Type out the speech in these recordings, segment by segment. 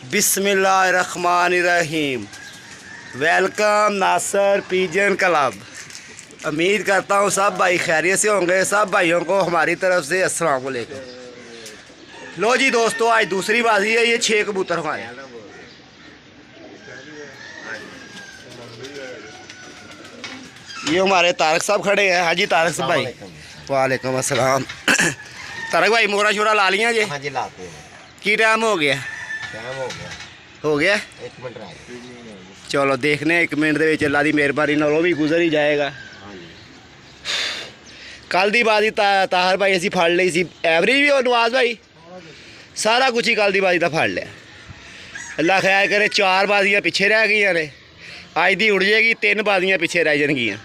बिस्मिल्लाहिर्रहमानिर्रहीम। वेलकम नासर pigeon club. उम्मीद करता हूँ सब भाई खैरियत से होंगे। सब भाइयों को हमारी तरफ से अस्सलाम वालेकुम। लो जी दोस्तों, आज दूसरी बाजी है। ये 6 कबूतर हमारे। ये हमारे तारक साहब खड़े हैं। हाँ जी तारक साहब भाई। वालेकुम अस्सलाम। तारक भाई मोरा शोरा ला लिया जी? हाँ जी लाते हैं। की टाइम हो गया? हो गया 1 मिनट रह गया। चलो देखने 1 मिनट ਦੇ ਵਿੱਚ ਅੱਲਾ ਦੀ ਮਿਹਰਬਾਨੀ ਨਾਲ ਉਹ ਵੀ ਗੁਜ਼ਰ ਹੀ ਜਾਏਗਾ। ਕੱਲ ਦੀ ਬਾਜੀ ਤਾਹਰ ਭਾਈ ਅਸੀਂ ਫੜ ਲਈ ਸੀ। ਐਵਰੇਜ ਵੀ ਉਹ ਨਵਾਜ਼ ਭਾਈ ਸਾਰਾ ਕੁਝ ਹੀ ਕੱਲ ਦੀ ਬਾਜੀ ਦਾ ਫੜ ਲਿਆ। ਅੱਲਾ ਖੈਰ ਕਰੇ। 4 ਬਾਜ਼ੀਆਂ ਪਿੱਛੇ ਰਹਿ ਗਈਆਂ ਨੇ। ਅੱਜ ਦੀ उड़ जाएगी। 3 बाजियाँ पीछे रह जाएंगियाँ।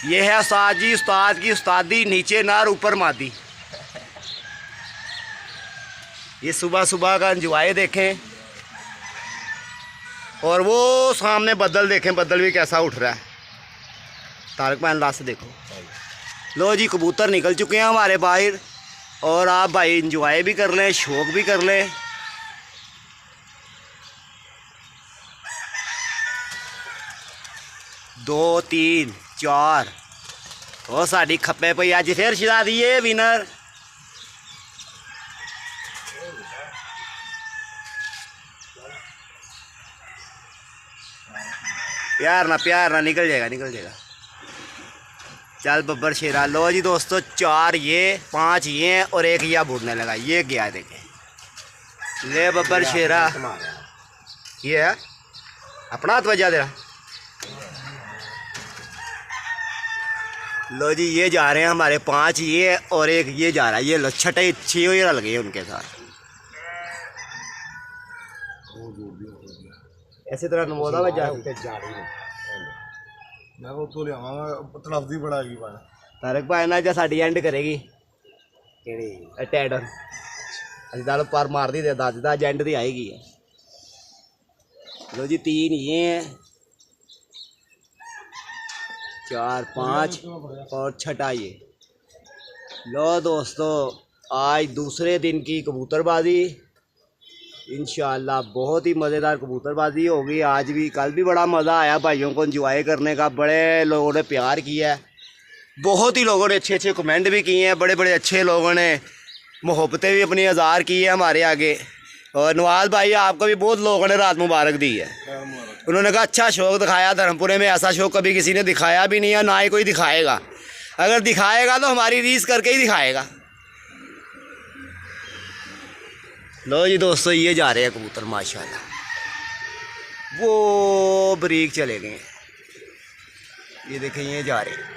ये है उस्ताद जी, उस्ताद की उस्तादी। नीचे नार ऊपर मादी। ये सुबह सुबह का इंजॉय देखें और वो सामने बदल देखें, बदल भी कैसा उठ रहा है। तारक भाई लास्ट देखो। लो जी कबूतर निकल चुके हैं हमारे बाहर और आप भाई इंजॉय भी कर लें, शौक भी कर लें। दो 3 4 ਉਹ ਸਾਡੀ ਖੱਪੇ ਪਈ ਅੱਜ ਫਿਰ ਛਿੜਾ ਦਈਏ ਵਿਨਰ। प्यार ना निकल जाएगा। चल बब्बर शेरा। लो जी दोस्तों 4 ये 5 ये और 1 यह बुड़ने लगा। ये गया देखे। ले बब्बर शेरा। ये है अपना हाथ वजह दे। लो जी ये जा रहे हैं हमारे 5 ये और 1 ये जा रहा है। ये लो 6 ये रल गए उनके साथ। इसी तरह नमोदा में जा मैं वो तो ले आवांगा। तलफ्ज़ी बड़ा गई बात। तारक भाई ना जो साडी एंड करेगी केड़ी अटैडर अज दाल पार मार दी दे दादी दा एंड दी आएगी। लो जी 3 ये हैं 4 5 और 6 ये। लो दोस्तों आज दूसरे दिन की कबूतरबाजी इंशाअल्लाह बहुत ही मज़ेदार कबूतरबाजी होगी आज भी। कल भी बड़ा मज़ा आया भाइयों को एंजॉय करने का। बड़े लोगों ने प्यार किया है। बहुत ही लोगों ने अच्छे अच्छे कमेंट भी किए हैं। बड़े बड़े अच्छे लोगों ने मोहब्बतें भी अपनी इज़हार की है हमारे आगे। और नवाज़ भाई आपको भी बहुत लोगों ने रात मुबारक दी है। उन्होंने कहा अच्छा शौक़ दिखाया। धर्मपुरे में ऐसा शौक़ कभी किसी ने दिखाया भी नहीं है, ना ही कोई दिखाएगा। अगर दिखाएगा तो हमारी रीस करके ही दिखाएगा। लो जी दोस्तों ये जा रहे हैं कबूतर माशाल्लाह। वो बरीक चले गए। ये देखें ये जा रहे हैं।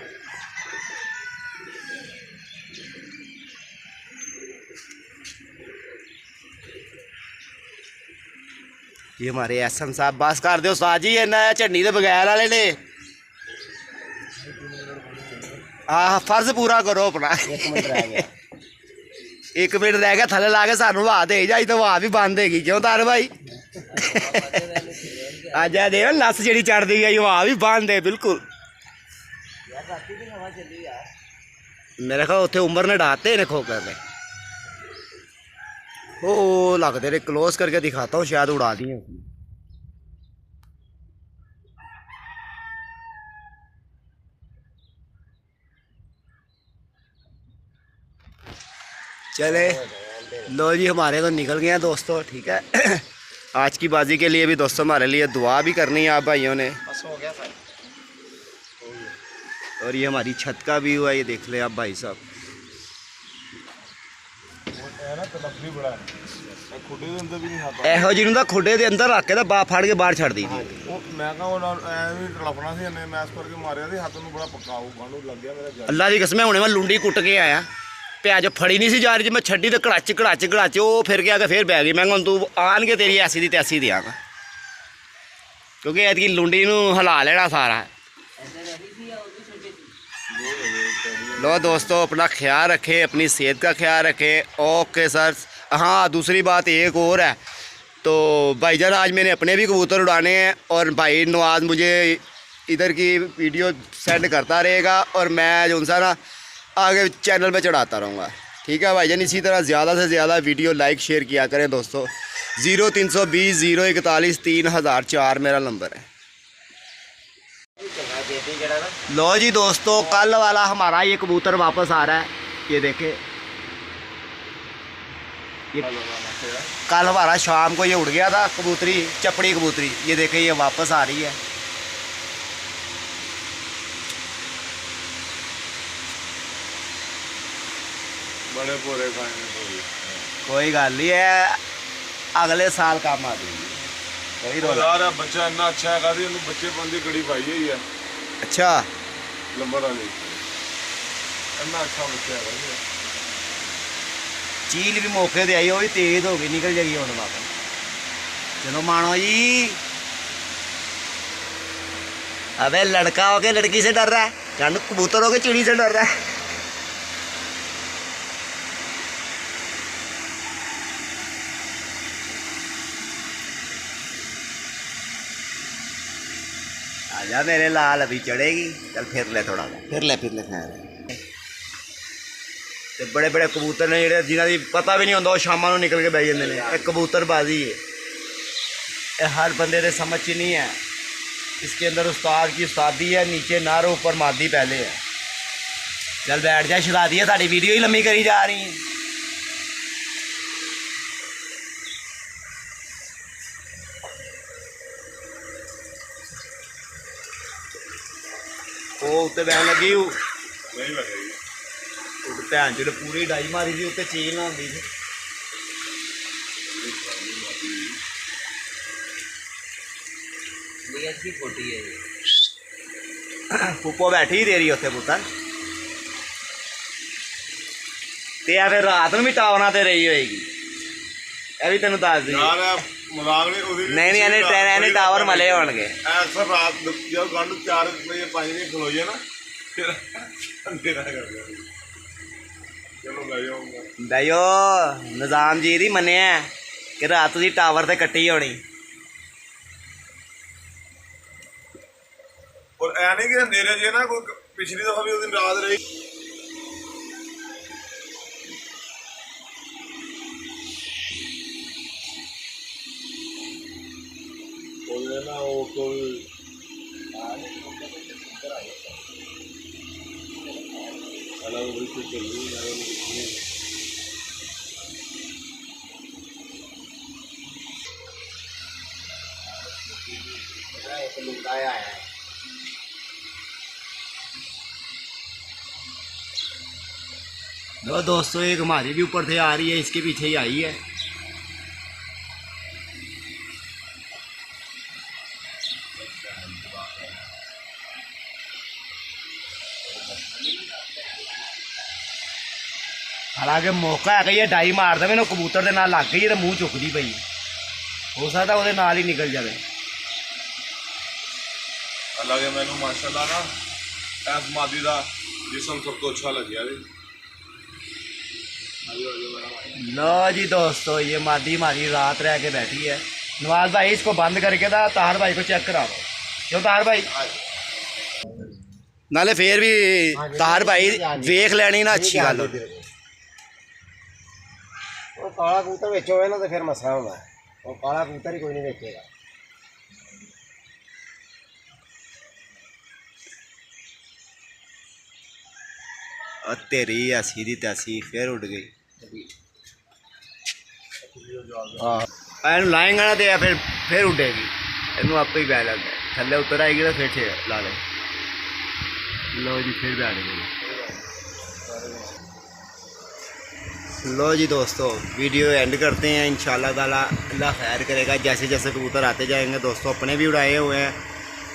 ये हमारे एसएम साहब बस कर दो उस्ताद जी। इन्ना झंडी तो बगैर वाले ने फर्ज पूरा करो अपना। 1 मिनट रह गया। 1 मिनट रह गया। थले ला के सानू हवा दे जाए तो हवा भी बंद हैगी। क्यों तार भाई अज दे नस जी चढ़ती गई हवा भी बंद है बिल्कुल। मेरे ख्याल उत्थे उमर ने डाते ने खोकर ने। ओ लगते रहे। क्लोज करके दिखाता हूँ शायद उड़ा दिए। चले लो जी हमारे तो निकल गए हैं दोस्तों। ठीक है आज की बाजी के लिए भी दोस्तों हमारे लिए दुआ भी करनी है आप भाइयों ने। और ये हमारी छत का भी हुआ। ये देख ले आप भाई साहब। ਇਹੋ ਜਿਹੀ ਨੂੰ ਤਾਂ ਖੁੱਡੇ ਦੇ ਅੰਦਰ ਰੱਖ ਕੇ ਤਾਂ ਬਾਹ ਫੜ ਕੇ ਬਾਹਰ ਛੱਡ ਦੀ। ਮੈਂ ਕਹਾਂ ਉਹ ਐਵੇਂ ਤੜਫਣਾ ਸੀ ਇਹਨੇ ਮੈਸ ਕਰਕੇ ਮਾਰਿਆ ਸੀ। ਹੱਥ ਨੂੰ ਬੜਾ ਪੱਕਾ ਉਹ ਗਾਣੂ ਲੱਗ ਗਿਆ ਮੇਰਾ। ਅੱਲਾ ਦੀ ਕਸਮ ਹੁਣੇ ਮੈਂ ਲੁੰਡੀ ਕੁੱਟ ਕੇ ਆਇਆ। प्याज फड़ी नहीं सी जा रही। मैं छड्डी तो कड़ाच वो फिर गया कि फिर बह गई। मैं तू आन के तेरी ऐसी दी तैसी देंगा क्योंकि ऐतकी लुंडी नू हिला लेना सारा। लो दोस्तों अपना ख्याल रखें, अपनी सेहत का ख्याल रखें। Okay sir. हाँ दूसरी बात एक और है। तो भाईजान आज मैंने अपने भी कबूतर उड़ाने हैं और भाई नवाज मुझे इधर की वीडियो सेंड करता रहेगा और मैं जो सा ना आगे चैनल पे चढ़ाता रहूँगा। ठीक है भाईजान, इसी तरह ज़्यादा से ज़्यादा वीडियो लाइक शेयर किया करें दोस्तों। 0320 041 3004 मेरा नंबर है। लो जी दोस्तों, कल वाला हमारा ये कबूतर वापस आ रहा है। ये देखे, ये कल हमारा शाम को ये उड़ गया था कबूतरी, चपड़ी कबूतरी। ये देखे ये वापस आ रही है। बड़े पूरे खाएंगे कोई गल नहीं है, अगले साल काम आ जाएगी। कोई रोला यार बच्चा इन्ना अच्छा है कादी इन्हें बच्चे बंदी कड़ी पाई हुई है। अच्छा लंबर वाली इन्ना अच्छा बच्चा है भाई। चील भी मौके दे आई, वो भी तेज हो गई, निकल जाएगी हम वापस। चलो मानो जी। अबे लड़का हो के लड़की से डर रहा है, जान कबूतर हो के चिड़ी से डर रहा है। आजा मेरे लाल, अभी चढ़ेगी। चल फिर ले थोड़ा, फिर ले खैर। ते बड़े बड़े कबूतर ने जेह्ड़े जिन्हां दी पता भी नहीं होंदा, वो शामां नूं निकल के बह जांदे ने। ये कबूतरबाजी है, ये हर बंदे दे समझ च नहीं है। इसके अंदर उस्ताद की उस्तादी है, नीचे नर ऊपर मादी पहले है। चल बैठ जा, छुड़ा दिया, साड़ी वीडियो ही लम्मी करी जा रही है। वो उत्ते बैन लगी नहीं लगेगी भैन चो पूरी डाई मारी थी, उत्ते चील ना होंदी थी। पुप्पो बैठी ही दे रही उत्थे पुत्तर। ते फिर रात में भी टावना ते रही होएगी, ये भी तेन दस दी। यार मजाक नहीं ओदी नहीं इन्हें टावर मले होणगे। अक्सर रात जब गंढ 4 बजे 5 बजे खलोइए ना फिर अंधेरा कर दिया। चलो ले जाऊंगा दयो निजाम जी दी मन्निया कि रात दी टावर ते कट्टी होनी। और ऐ नहीं कि अंधेरे जे ना कोई पिछली दफा भी उस दिन रात रही ना वो कोई अलग वही कुछ चल रही है। लो दोस्तों, एक हमारी भी ऊपर से आ रही है, इसके पीछे ही आई है। हालांकि मौका है कि ये डाई मार दे, मैंने कबूतर के नाल लग गई तो मूँह चुकती पई, हो सकता वो नाल ही निकल जाए। अलग है मैनू माशाल्लाह ना ऐस मादी का जिसम सब तो अच्छा लग गया। लो जी दोस्तों, ये मादी हमारी रात रह के बैठी है। नवाज भाई इसको बंद करके था, ताहर भाई को चेक करा दो। क्यों ताहर भाई? नाले फिर भी ताहर भाई वेख लेनी ना, अच्छी गल हो। काला कबूतर बेचो ना तो फिर मसला होगा, और काला कबूतर ही कोई नहीं बेचेगा। और तेरी ऐसी दी तैसी फिर उड़ गई। हाँ लाएंगा ना तो फिर उड़ेगी, इनू आप ही बह लग थले उतर आएगी तो फिर ला ले। लो जी फिर बैठ गई। लो जी दोस्तों, वीडियो एंड करते हैं। इंशाल्लाह ताला अल्लाह खैर करेगा। जैसे जैसे कबूतर आते जाएंगे दोस्तों, अपने भी उड़ाए हुए हैं,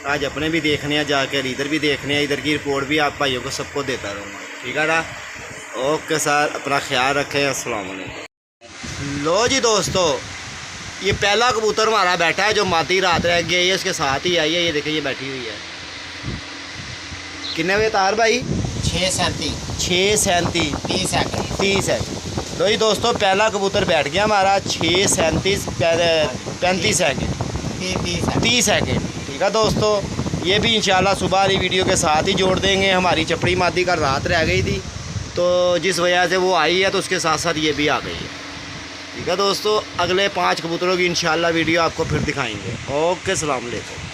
आज अपने भी देखने हैं जाकर, इधर भी देखने हैं, इधर की रिपोर्ट भी आप भाइयों को सबको देता रहूँगा। ठीक है ना? ओके सर, अपना ख्याल रखें। अस्सलाम वालेकुम। लो जी दोस्तों, ये पहला कबूतर हमारा बैठा है जो मादी रात रह गई है, इसके साथ ही आई है। ये देखिए ये बैठी हुई है। कितने बजे तार भाई? 6:37 30 है। तो जी दोस्तों, पहला कबूतर बैठ गया हमारा 6:37 35 सेकंड 30 सेकंड। ठीक है दोस्तों, ये भी इंशाल्लाह सुबह वाली वीडियो के साथ ही जोड़ देंगे। हमारी चपड़ी मादी का रात रह गई थी, तो जिस वजह से वो आई है तो उसके साथ साथ ये भी आ गई है। ठीक है दोस्तों, अगले 5 कबूतरों की इंशाल्लाह वीडियो आपको फिर दिखाएंगे। ओके, अस्सलाम वालेकुम।